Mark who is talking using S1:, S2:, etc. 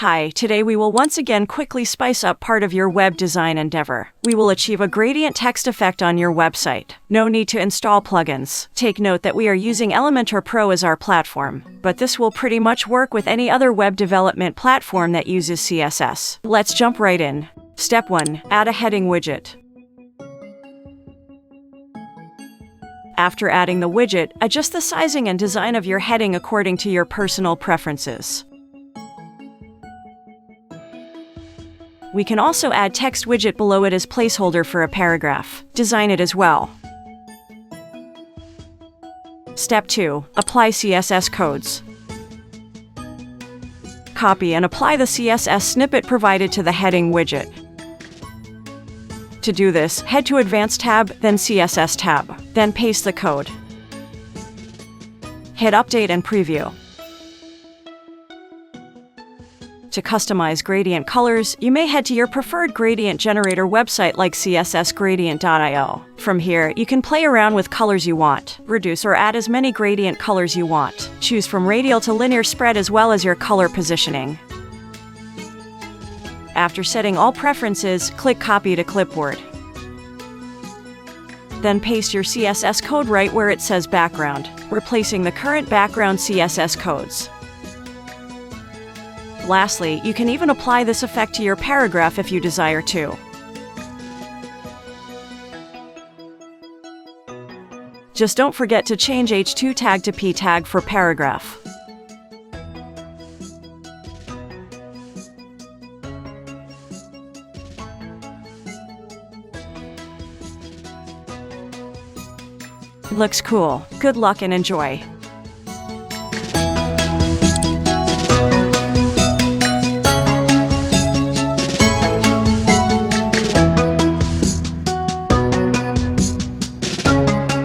S1: Hi, today we will once again quickly spice up part of your web design endeavor. We will achieve a gradient text effect on your website. No need to install plugins. Take note that we are using Elementor Pro as our platform, but this will pretty much work with any other web development platform that uses CSS. Let's jump right in. Step 1. Add a heading widget. After adding the widget, adjust the sizing and design of your heading according to your personal preferences. We can also add text widget below it as placeholder for a paragraph. Design it as well. Step 2. Apply CSS codes. Copy and apply the CSS snippet provided to the heading widget. To do this, head to Advanced tab, then CSS tab. Then paste the code. Hit Update and Preview. To customize gradient colors, you may head to your preferred gradient generator website like CSS Gradient.io. From here, you can play around with colors you want. Reduce or add as many gradient colors you want. Choose from radial to linear spread as well as your color positioning. After setting all preferences, click Copy to Clipboard. Then paste your CSS code right where it says Background, replacing the current background CSS codes. Lastly, you can even apply this effect to your paragraph if you desire to. Just don't forget to change H2 tag to P tag for paragraph. Looks cool. Good luck and enjoy.